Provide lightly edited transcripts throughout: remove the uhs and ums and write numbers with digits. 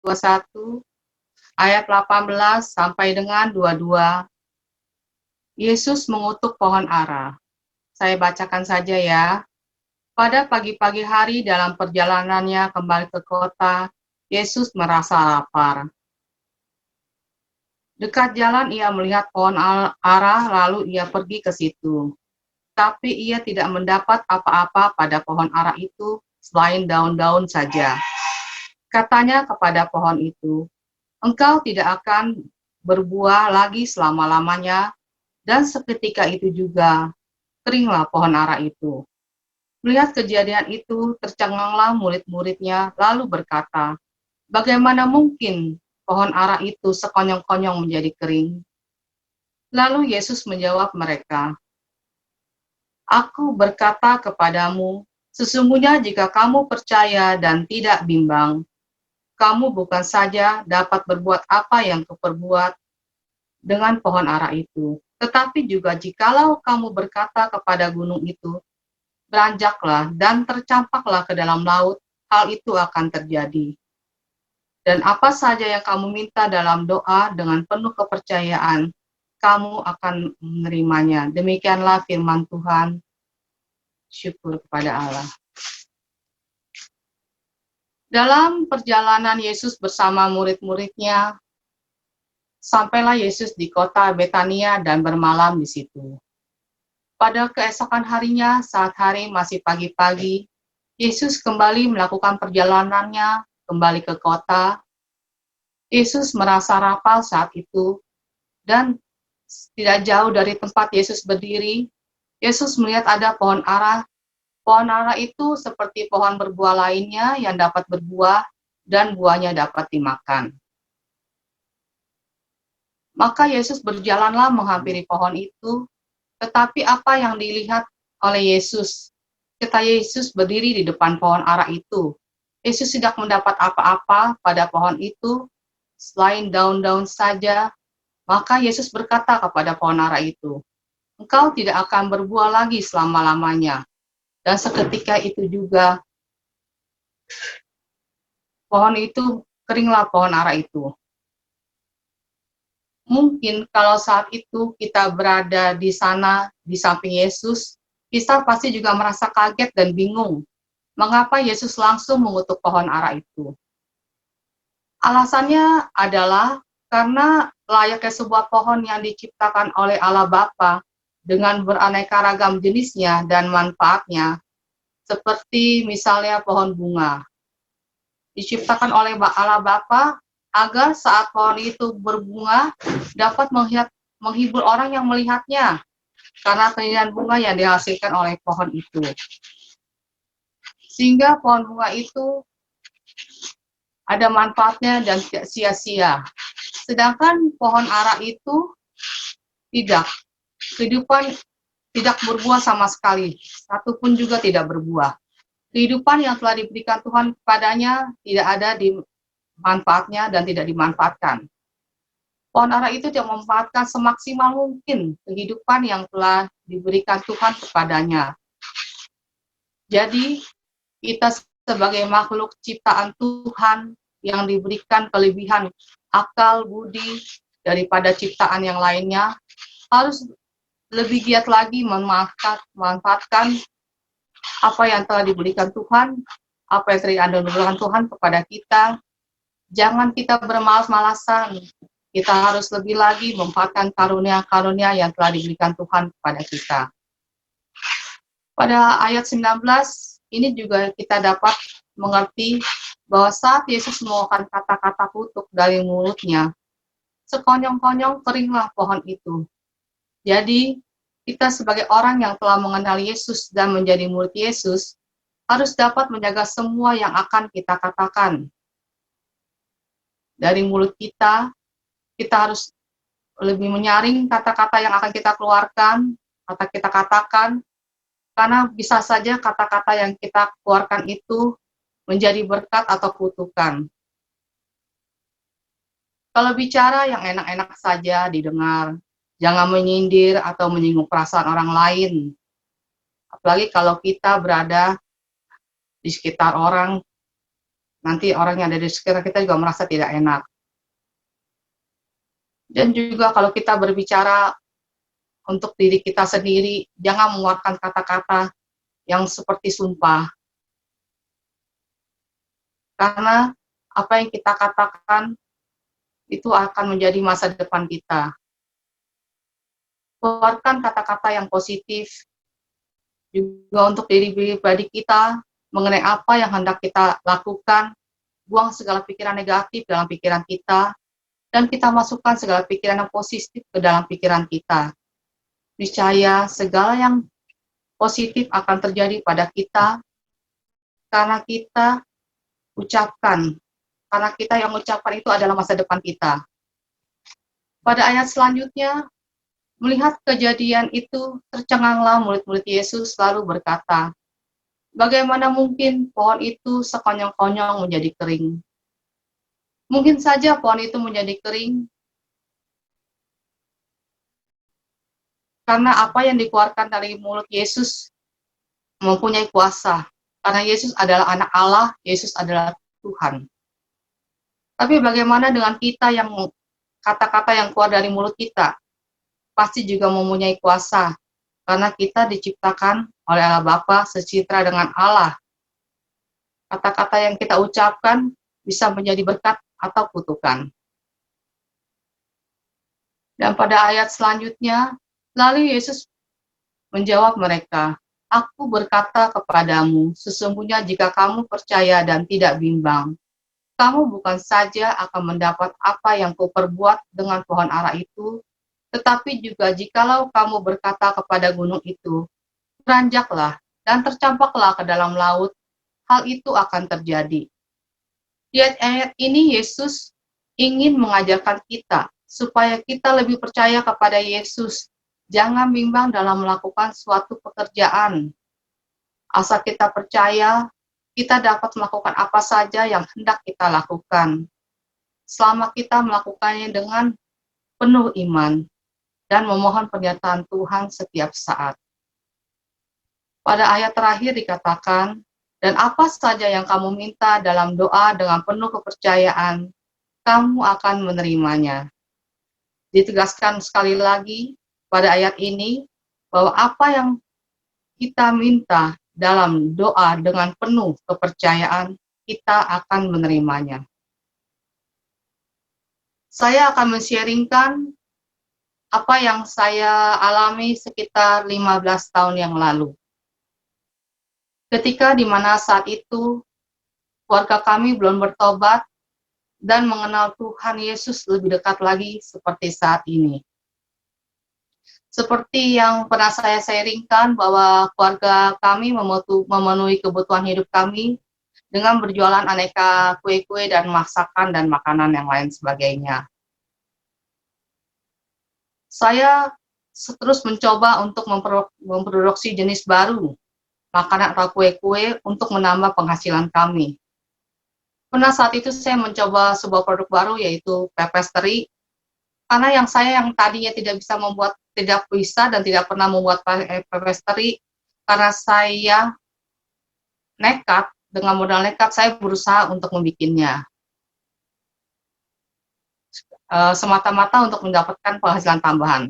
21 ayat 18 sampai dengan 22. Yesus mengutuk pohon ara. Saya bacakan saja ya. Pada pagi-pagi hari dalam perjalanannya kembali ke kota, Yesus merasa lapar. Dekat jalan ia melihat pohon ara, lalu ia pergi ke situ. Tapi ia tidak mendapat apa-apa pada pohon ara itu selain daun-daun saja. Katanya kepada pohon itu, "Engkau tidak akan berbuah lagi selama-lamanya," dan seketika itu juga keringlah pohon ara itu. Melihat kejadian itu, tercenganglah murid-muridnya, lalu berkata, "Bagaimana mungkin pohon ara itu sekonyong-konyong menjadi kering?" Lalu Yesus menjawab mereka, "Aku berkata kepadamu, sesungguhnya jika kamu percaya dan tidak bimbang, kamu bukan saja dapat berbuat apa yang kuperbuat dengan pohon ara itu, tetapi juga jikalau kamu berkata kepada gunung itu, beranjaklah dan tercampaklah ke dalam laut, hal itu akan terjadi. Dan apa saja yang kamu minta dalam doa dengan penuh kepercayaan, kamu akan menerimanya." Demikianlah firman Tuhan. Syukur kepada Allah. Dalam perjalanan Yesus bersama murid-muridnya, sampailah Yesus di kota Betania dan bermalam di situ. Pada keesokan harinya, saat hari masih pagi-pagi, Yesus kembali melakukan perjalanannya kembali ke kota. Yesus merasa lapar saat itu, dan tidak jauh dari tempat Yesus berdiri, Yesus melihat ada pohon ara. Pohon ara itu seperti pohon berbuah lainnya yang dapat berbuah dan buahnya dapat dimakan. Maka Yesus berjalanlah menghampiri pohon itu, tetapi apa yang dilihat oleh Yesus? Ketika Yesus berdiri di depan pohon ara itu, Yesus tidak mendapat apa-apa pada pohon itu selain daun-daun saja. Maka Yesus berkata kepada pohon ara itu, "Engkau tidak akan berbuah lagi selama-lamanya." Dan seketika itu juga pohon itu keringlah pohon ara itu. Mungkin kalau saat itu kita berada di sana di samping Yesus, kita pasti juga merasa kaget dan bingung. Mengapa Yesus langsung mengutuk pohon ara itu? Alasannya adalah karena layaknya sebuah pohon yang diciptakan oleh Allah Bapa dengan beraneka ragam jenisnya dan manfaatnya, seperti misalnya pohon bunga. Diciptakan oleh Allah Bapa agar saat pohon itu berbunga dapat menghibur orang yang melihatnya karena keindahan bunga yang dihasilkan oleh pohon itu. Sehingga pohon bunga itu ada manfaatnya dan tidak sia-sia. Sedangkan pohon ara itu tidak. Kehidupan tidak berbuah sama sekali, satupun juga tidak berbuah. Kehidupan yang telah diberikan Tuhan kepadanya tidak ada di manfaatnya dan tidak dimanfaatkan. Pohon ara itu tidak memanfaatkan semaksimal mungkin kehidupan yang telah diberikan Tuhan kepadanya. Jadi, kita sebagai makhluk ciptaan Tuhan yang diberikan kelebihan akal, budi daripada ciptaan yang lainnya, harus lebih giat lagi memanfaatkan apa yang telah diberikan Tuhan, apa yang telah diberikan Tuhan kepada kita. Jangan kita bermalas-malasan. Kita harus lebih lagi memanfaatkan karunia-karunia yang telah diberikan Tuhan kepada kita. Pada ayat 19, ini juga kita dapat mengerti bahwa saat Yesus mengeluarkan kata-kata kutuk dari mulutnya, sekonyong-konyong keringlah pohon itu. Jadi, kita sebagai orang yang telah mengenal Yesus dan menjadi murid Yesus, harus dapat menjaga semua yang akan kita katakan. Dari mulut kita harus lebih menyaring kata-kata yang akan kita keluarkan, kata kita katakan, karena bisa saja kata-kata yang kita keluarkan itu menjadi berkat atau kutukan. Kalau bicara yang enak-enak saja didengar, jangan menyindir atau menyinggung perasaan orang lain. Apalagi kalau kita berada di sekitar orang nanti orang yang ada di sekitar kita juga merasa tidak enak. Dan juga kalau kita berbicara untuk diri kita sendiri, jangan mengeluarkan kata-kata yang seperti sumpah. Karena apa yang kita katakan itu akan menjadi masa depan kita. Keluarkan kata-kata yang positif juga untuk diri pribadi kita mengenai apa yang hendak kita lakukan. Buang segala pikiran negatif dalam pikiran kita, dan kita masukkan segala pikiran yang positif ke dalam pikiran kita. Niscaya segala yang positif akan terjadi pada kita karena kita ucapkan, karena kita yang mengucapkan itu adalah masa depan kita. Pada ayat selanjutnya, melihat kejadian itu, tercenganglah murid-murid Yesus lalu berkata, bagaimana mungkin pohon itu sekonyong-konyong menjadi kering? Mungkin saja pohon itu menjadi kering karena apa yang dikeluarkan dari mulut Yesus mempunyai kuasa. Karena Yesus adalah anak Allah, Yesus adalah Tuhan. Tapi bagaimana dengan kita yang kata-kata yang keluar dari mulut kita? Pasti juga mempunyai kuasa. Karena kita diciptakan oleh Allah Bapa secitra dengan Allah. Kata-kata yang kita ucapkan bisa menjadi berkat atau kutukan. Dan pada ayat selanjutnya, lalu Yesus menjawab mereka, aku berkata kepadamu, sesungguhnya jika kamu percaya dan tidak bimbang, kamu bukan saja akan mendapat apa yang kuperbuat dengan pohon ara itu, tetapi juga jikalau kamu berkata kepada gunung itu, beranjaklah dan tercampaklah ke dalam laut, hal itu akan terjadi. Di ayat ini Yesus ingin mengajarkan kita supaya kita lebih percaya kepada Yesus. Jangan bimbang dalam melakukan suatu pekerjaan. Asal kita percaya, kita dapat melakukan apa saja yang hendak kita lakukan. Selama kita melakukannya dengan penuh iman dan memohon penyertaan Tuhan setiap saat. Pada ayat terakhir dikatakan, dan apa saja yang kamu minta dalam doa dengan penuh kepercayaan, kamu akan menerimanya. Ditegaskan sekali lagi pada ayat ini, bahwa apa yang kita minta dalam doa dengan penuh kepercayaan, kita akan menerimanya. Saya akan men-sharingkan apa yang saya alami sekitar 15 tahun yang lalu. Ketika di mana saat itu keluarga kami belum bertobat dan mengenal Tuhan Yesus lebih dekat lagi seperti saat ini. Seperti yang pernah saya sharingkan bahwa keluarga kami memenuhi kebutuhan hidup kami dengan berjualan aneka kue-kue dan masakan dan makanan yang lain sebagainya. Saya terus mencoba untuk memproduksi jenis baru, makanan atau kue-kue untuk menambah penghasilan kami. Pernah saat itu saya mencoba sebuah produk baru yaitu pepes-teri, karena yang tadinya tidak bisa dan tidak pernah membuat pepes-teri, karena saya nekat, dengan modal nekat saya berusaha untuk membuatnya. Semata-mata untuk mendapatkan penghasilan tambahan.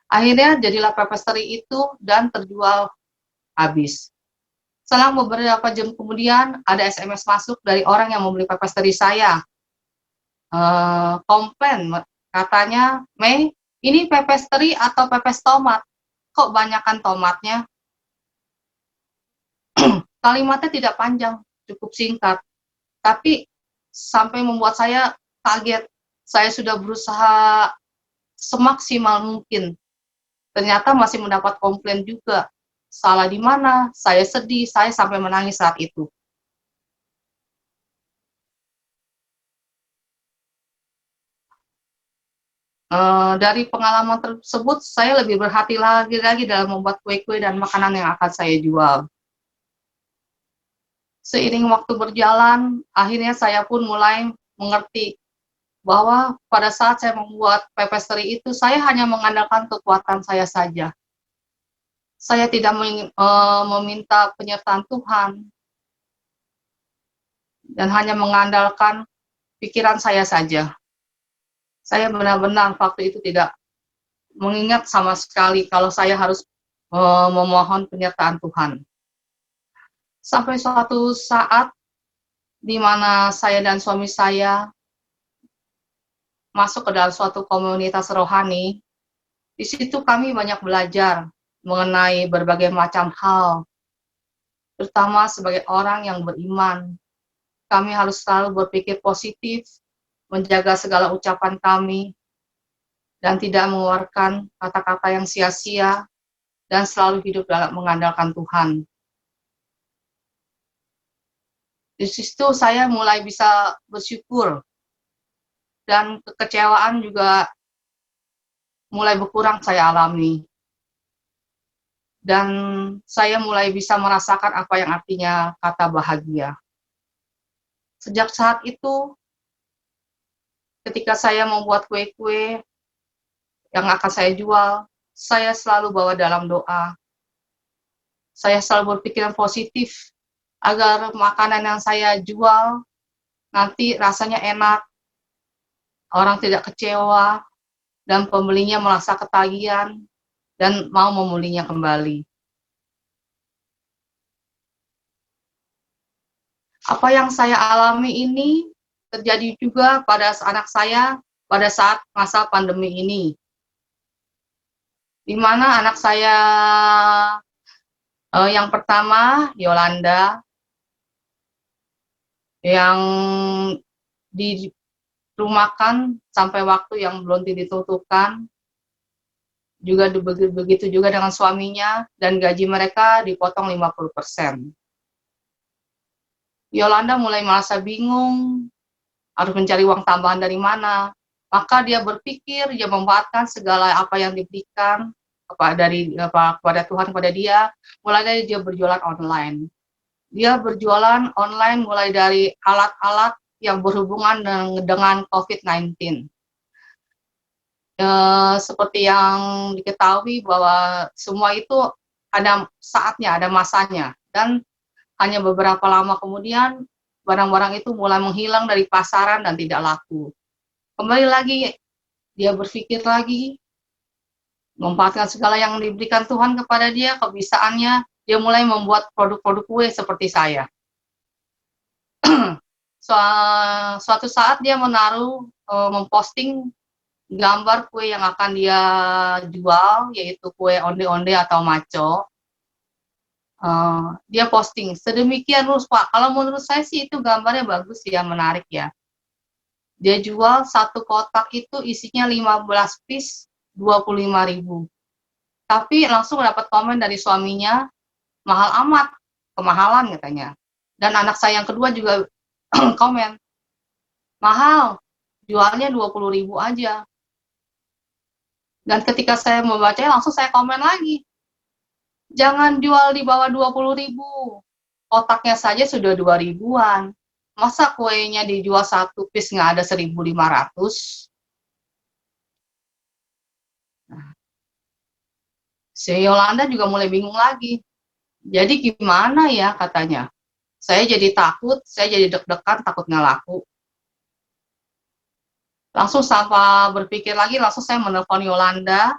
Akhirnya jadilah pepes-teri itu dan terjual habis. Selang beberapa jam kemudian ada SMS masuk dari orang yang membeli pepes-teri saya. Komplain, katanya, Mei, ini pepes teri atau pepes tomat? Kok banyakan tomatnya? Kalimatnya tidak panjang, cukup singkat. Tapi sampai membuat saya kaget. Saya sudah berusaha semaksimal mungkin. Ternyata masih mendapat komplain juga. Salah di mana? Saya sedih, saya sampai menangis saat itu. Dari pengalaman tersebut, saya lebih berhati lagi dalam membuat kue-kue dan makanan yang akan saya jual. Seiring waktu berjalan, akhirnya saya pun mulai mengerti bahwa pada saat saya membuat pepes-teri itu, saya hanya mengandalkan kekuatan saya saja. Saya tidak meminta penyertaan Tuhan. dan hanya mengandalkan pikiran saya saja. Saya benar-benar waktu itu tidak mengingat sama sekali kalau saya harus memohon penyertaan Tuhan. Sampai suatu saat di mana saya dan suami saya masuk ke dalam suatu komunitas rohani, di situ kami banyak belajar mengenai berbagai macam hal, terutama sebagai orang yang beriman. Kami harus selalu berpikir positif, menjaga segala ucapan kami, dan tidak mengeluarkan kata-kata yang sia-sia, dan selalu hidup dalam mengandalkan Tuhan. Di situ saya mulai bisa bersyukur, dan kekecewaan juga mulai berkurang saya alami. Dan saya mulai bisa merasakan apa yang artinya kata bahagia. Sejak saat itu, ketika saya membuat kue-kue yang akan saya jual, saya selalu bawa dalam doa. Saya selalu berpikiran positif agar makanan yang saya jual nanti rasanya enak, orang tidak kecewa, dan pembelinya merasa ketagihan dan mau membelinya kembali. Apa yang saya alami ini terjadi juga pada anak saya pada saat masa pandemi ini, di mana anak saya yang pertama, Yolanda, yang dirumahkan sampai waktu yang belum ditentukan, juga begitu juga dengan suaminya, dan gaji mereka dipotong 50%. Yolanda mulai merasa bingung, harus mencari uang tambahan dari mana. Maka dia berpikir, dia memanfaatkan segala apa yang diberikan kepada Tuhan, kepada dia, mulai dari dia berjualan online. Dia berjualan online mulai dari alat-alat yang berhubungan dengan COVID-19. Seperti yang diketahui bahwa semua itu ada saatnya, ada masanya, dan hanya beberapa lama kemudian barang-barang itu mulai menghilang dari pasaran dan tidak laku. Kembali lagi, dia berpikir lagi, memanfaatkan segala yang diberikan Tuhan kepada dia, kebisaannya, dia mulai membuat produk-produk kue seperti saya. Suatu saat dia memposting gambar kue yang akan dia jual, yaitu kue onde-onde atau maco. Dia posting sedemikian rupa. Kalau menurut saya sih itu gambarnya bagus ya, menarik ya. Dia jual satu kotak itu isinya 15 piece, 25.000. Tapi langsung dapat komen dari suaminya, mahal amat, kemahalan katanya. Dan anak saya yang kedua juga komen, mahal, jualnya 20.000 aja. Dan ketika saya membacanya, langsung saya komen lagi. Jangan jual di bawah 20.000. Kotaknya saja sudah 2.000-an. Masa kuenya dijual satu piece nggak ada 1.500? Nah, si Yolanda juga mulai bingung lagi. Jadi gimana ya katanya. Saya jadi takut, saya jadi deg-degan, takut nggak laku. Langsung tanpa berpikir lagi, langsung saya menelpon Yolanda.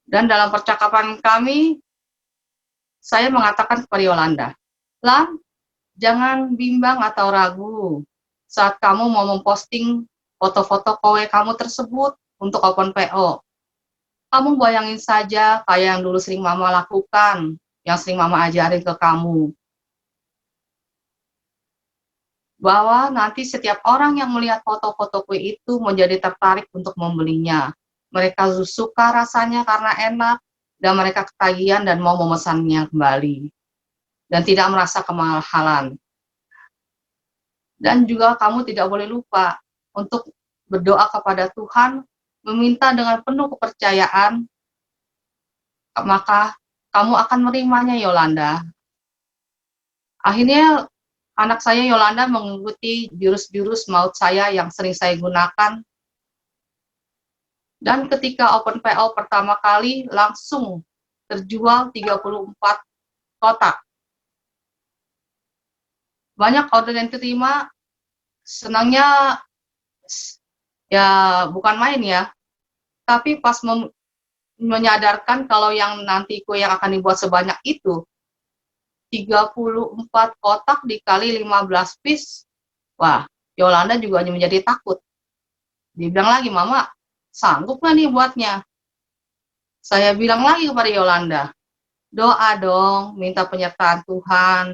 Dan dalam percakapan kami, saya mengatakan kepada Yolanda, Lan, jangan bimbang atau ragu saat kamu mau memposting foto-foto kowe kamu tersebut untuk open PO. Kamu bayangin saja kayak yang dulu sering mama lakukan, yang sering mama ajarin ke kamu. Bahwa nanti setiap orang yang melihat foto-foto kue itu menjadi tertarik untuk membelinya. Mereka suka rasanya karena enak, dan mereka ketagihan dan mau memesannya kembali. Dan tidak merasa kemahalan. Dan juga kamu tidak boleh lupa untuk berdoa kepada Tuhan, meminta dengan penuh kepercayaan, maka kamu akan menerimanya, Yolanda. Akhirnya anak saya Yolanda mengikuti jurus-jurus maut saya yang sering saya gunakan. Dan ketika open PO pertama kali langsung terjual 34 kotak. Banyak order yang diterima, senangnya ya bukan main ya, tapi pas menyadarkan kalau yang nanti kue yang akan dibuat sebanyak itu 34 kotak dikali 15 piece. Wah, Yolanda juga menjadi takut. Dibilang lagi, Mama, sanggup nggak nih buatnya? Saya bilang lagi kepada Yolanda, doa dong, minta penyertaan Tuhan,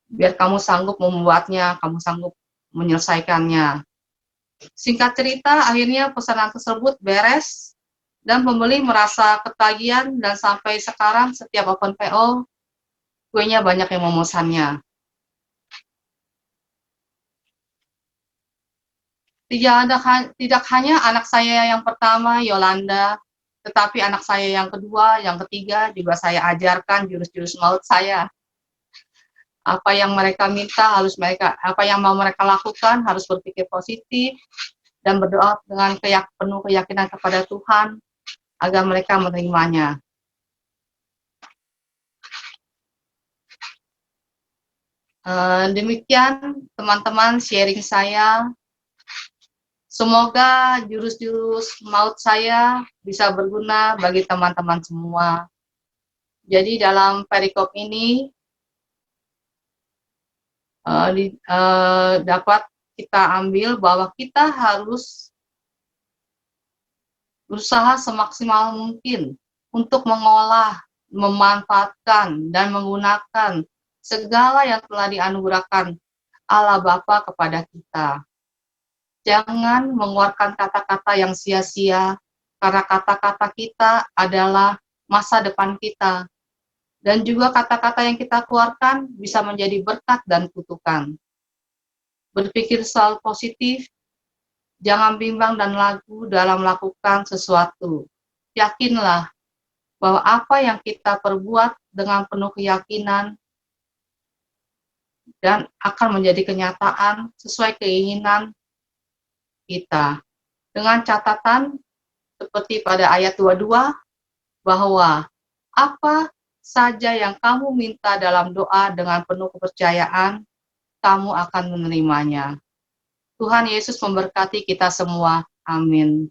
biar kamu sanggup membuatnya, kamu sanggup menyelesaikannya. Singkat cerita, akhirnya pesanan tersebut beres, dan pembeli merasa ketagihan, dan sampai sekarang setiap open PO, kuenya banyak yang memesannya. Tidak hanya anak saya yang pertama, Yolanda, tetapi anak saya yang kedua, yang ketiga, juga saya ajarkan jurus-jurus maut saya. Apa yang mereka minta apa yang mau mereka lakukan harus berpikir positif dan berdoa dengan penuh keyakinan kepada Tuhan agar mereka menerimanya. Demikian teman-teman sharing saya. Semoga jurus-jurus maut saya bisa berguna bagi teman-teman semua. Jadi dalam perikop ini dapat kita ambil bahwa kita harus berusaha semaksimal mungkin untuk mengolah, memanfaatkan, dan menggunakan segala yang telah dianugerahkan Allah Bapa kepada kita. Jangan mengeluarkan kata-kata yang sia-sia, karena kata-kata kita adalah masa depan kita. Dan juga kata-kata yang kita keluarkan bisa menjadi berkat dan kutukan. Berpikir selalu positif, jangan bimbang dan ragu dalam melakukan sesuatu. Yakinlah bahwa apa yang kita perbuat dengan penuh keyakinan dan akan menjadi kenyataan sesuai keinginan kita. Dengan catatan seperti pada ayat 22, bahwa apa saja yang kamu minta dalam doa dengan penuh kepercayaan, kamu akan menerimanya. Tuhan Yesus memberkati kita semua. Amin.